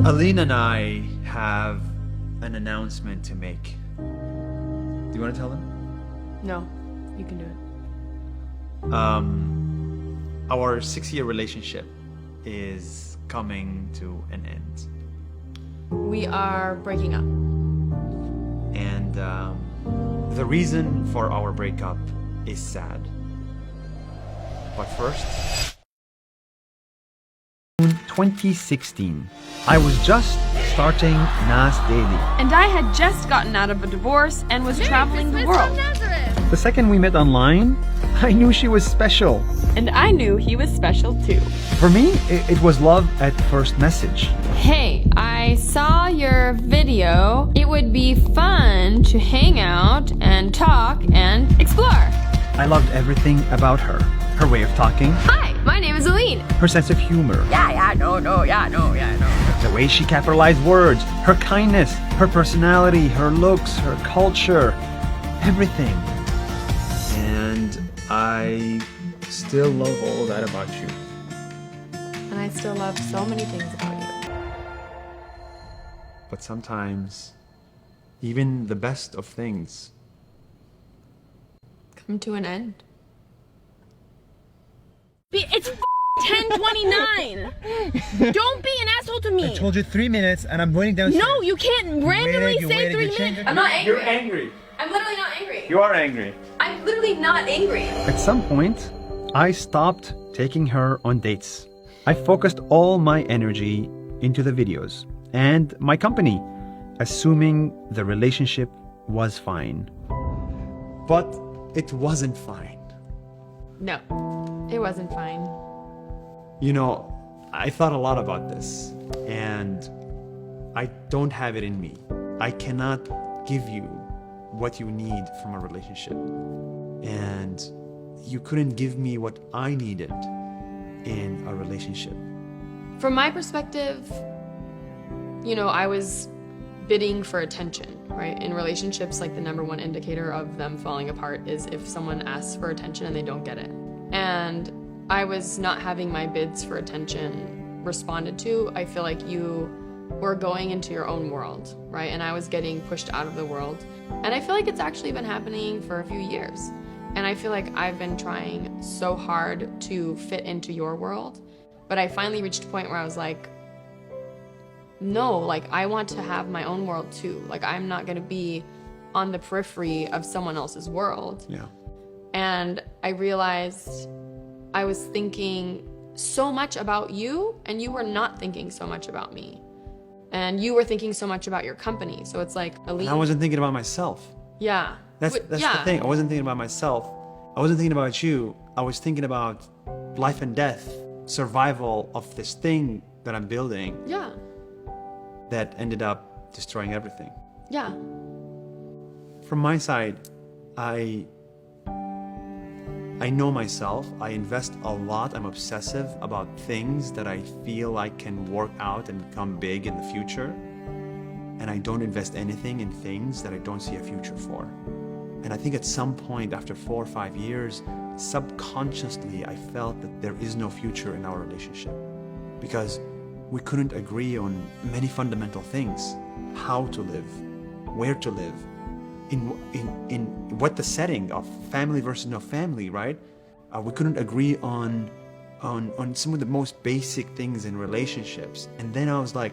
Alyne and I have an announcement to make. Do you want to tell them? No, you can do it. Our 6-year relationship is coming to an end. We are breaking up. And the reason for our breakup is sad. But first, 2016. I was just starting Nasdaily. And I had just gotten out of a divorce and was traveling the world. The second we met online, I knew she was special. And I knew he was special too. For me, it was love at first message. Hey, I saw your video. It would be fun to hang out and talk and explore. I loved everything about her. Her way of talking, Hi, my name is Alyne. her sense of humor, No, the way she capitalized words, her kindness, her personality, her looks, her culture, everything. and I still love all that about you. And I still love so many things about you. But sometimes, even the best of things Come to an end. It's 10:29. Don't be an asshole to me. you 3 minutes and I'm waiting downstairs. No, you can't randomly say 3 minutes. I'm not angry. You're angry. I'm literally not angry. You are angry. I'm literally not angry. At some point, I stopped taking her on dates. I focused all my energy into the videos and my company, assuming the relationship was fine. But it wasn't fine. No, it wasn't fine. You know, I thought a lot about this, and I don't have it in me. I cannot give you what you need from a relationship. And you couldn't give me what I needed in a relationship. From my perspective, I was bidding for attention, right? In relationships, like the number one indicator of them falling apart is if someone asks for attention and they don't get it. And I was not having my bids for attention responded to. I feel like you were going into your own world, right? And I was getting pushed out of the world. And I feel like it's actually been happening for a few years. And I feel like I've been trying so hard to fit into your world. But I finally reached a point where I was like, no, like I want to have my own world too. Like I'm not gonna be on the periphery of someone else's world. Yeah. And I realized I was thinking so much about you and you were not thinking so much about me. And you were thinking so much about your company. So it's like, Alyne. And I wasn't thinking about myself. Yeah. That's the thing. I wasn't thinking about myself. I wasn't thinking about you. I was thinking about life and death, survival of this thing that I'm building Yeah. that ended up destroying everything. Yeah. From my side, I know myself. I invest a lot. I'm obsessive about things that I feel like can work out and become big in the future. And I don't invest anything in things that I don't see a future for. And I think at some point after 4 or 5 years, subconsciously, I felt that there is no future in our relationship because we couldn't agree on many fundamental things. How to live, where to live, in what the setting of family versus no family, right? We couldn't agree on some of the most basic things in relationships. And then I was like,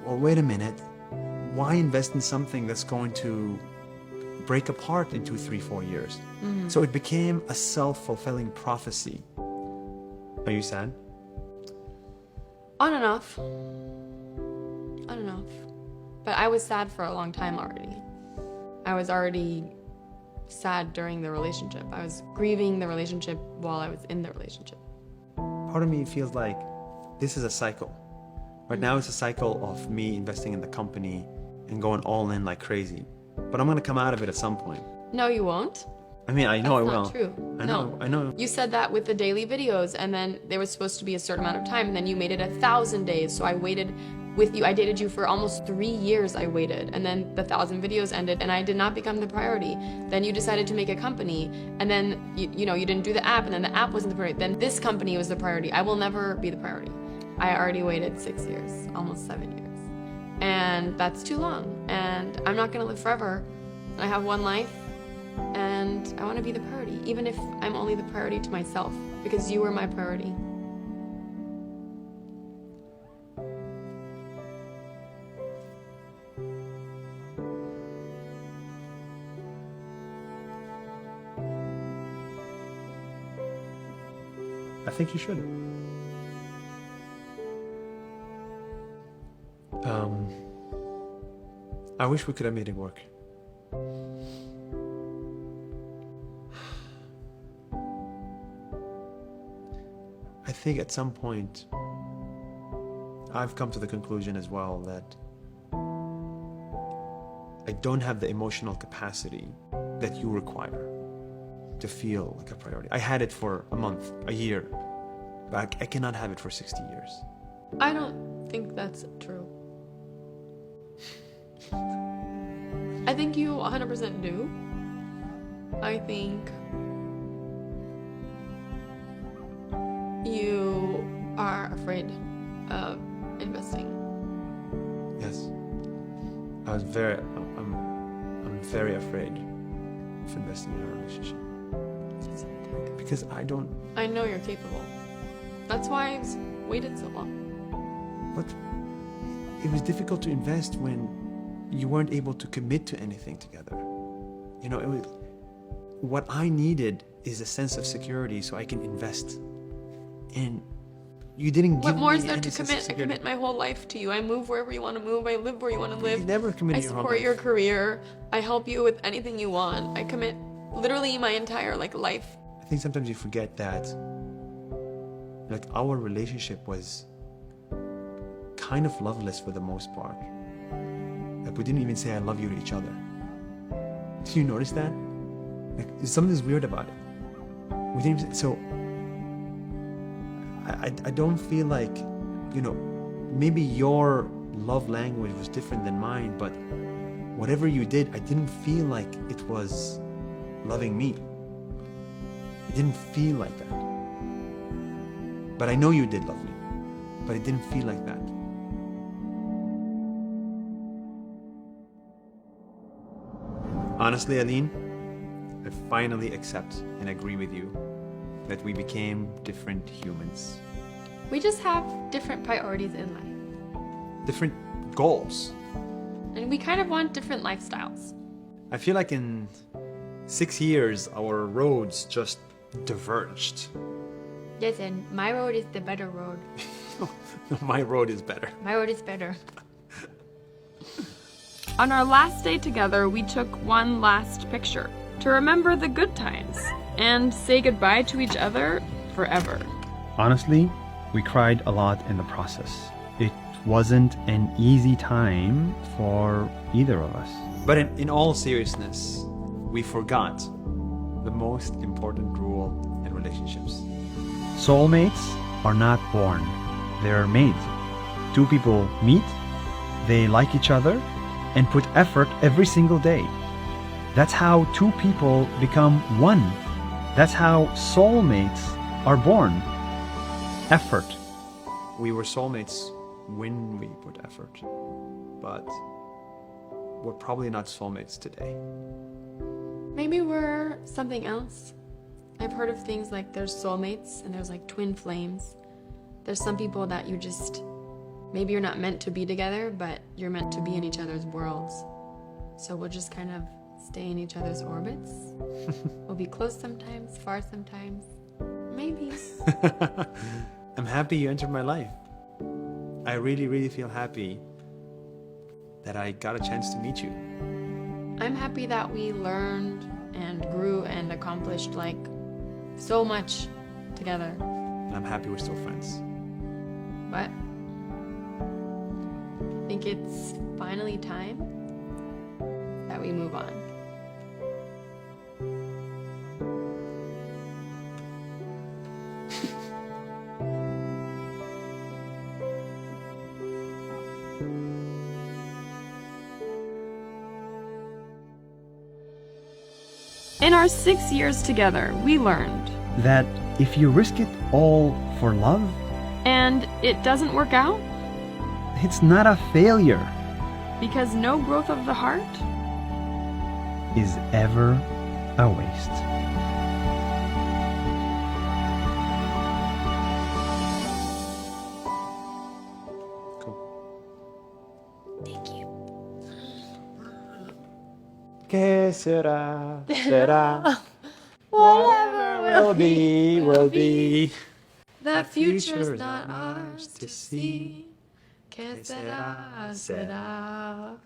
well, wait a minute. Why invest in something that's going to break apart in 2, 3, 4 years? Mm-hmm. So it became a self-fulfilling prophecy. Are you sad? On and off. But I was sad for a long time already. I was already sad during the relationship. I was grieving the relationship while I was in the relationship. Part of me feels like this is a cycle. Right now it's a cycle of me investing in the company and going all in like crazy. But I'm going to come out of it at some point. No, you won't. I mean, I know I That's will. not true. I know. No. I know. You said that with the daily videos, and then there was supposed to be a certain amount of time, and then you made it 1,000 days. So I waited with you. I dated you for almost 3 years. I waited, and then the 1,000 videos ended, and I did not become the priority. Then you decided to make a company, and then you didn't do the app, and then the app wasn't the priority. Then this company was the priority. I will never be the priority. I already waited 6 years, almost 7 years, and that's too long. And I'm not gonna live forever. I have one life, and I want to be the priority, even if I'm only the priority to myself, because you were my priority. I think you should. I wish we could have made it work. I think at some point I've come to the conclusion as well that I don't have the emotional capacity that you require to feel like a priority. I had it for a month, a year, but I cannot have it for 60 years. I don't think that's true. I think you 100% do. I think you are afraid of investing. Yes. I'm very afraid of investing in our relationship. Because I know you're capable. That's why I've waited so long. But it was difficult to invest when you weren't able to commit to anything together. What I needed is a sense of security so I can invest. And you didn't give me What more is there any to sense of commit? I security. commit my whole life to you. I move wherever you want to move. I live where you want to live. You never committed I your whole support life. your career. I help you with anything you want. I commit literally my entire life. I think sometimes you forget that our relationship was kind of loveless for the most part. We didn't even say I love you to each other. Did you notice that? Something's weird about it. We didn't even say, so I don't feel like, maybe your love language was different than mine, but whatever you did, I didn't feel like it was loving me. It didn't feel like that. But I know you did love me, but it didn't feel like that. Honestly, Alyne, I finally accept and agree with you that we became different humans. We just have different priorities in life. Different goals. And we kind of want different lifestyles. I feel like in 6 years, our roads just diverged. Listen, my road is the better road. My road is better. My road is better. On our last day together, we took one last picture to remember the good times and say goodbye to each other forever. Honestly, we cried a lot in the process. It wasn't an easy time for either of us. But in all seriousness, we forgot the most important rule in relationships. Soulmates are not born, they're made. Two people meet, they like each other, and put effort every single day. That's how two people become one. That's how soulmates are born. Effort. We were soulmates when we put effort, but we're probably not soulmates today. Maybe we're something else. I've heard of things like there's soulmates and there's twin flames. There's some people that you just, maybe you're not meant to be together, but you're meant to be in each other's worlds. So we'll just kind of stay in each other's orbits. We'll be close sometimes, far sometimes. Maybe. I'm happy you entered my life. I really, really feel happy that I got a chance to meet you. I'm happy that we learned and grew and accomplished so much together. And I'm happy we're still friends. But I think it's finally time that we move on. In our 6 years together, we learned. That if you risk it all for love, And it doesn't work out it's not a failure, because no growth of the heart. is ever a waste. Que será, será. Whatever will be, will be. That future's not ours to see. Que será, será.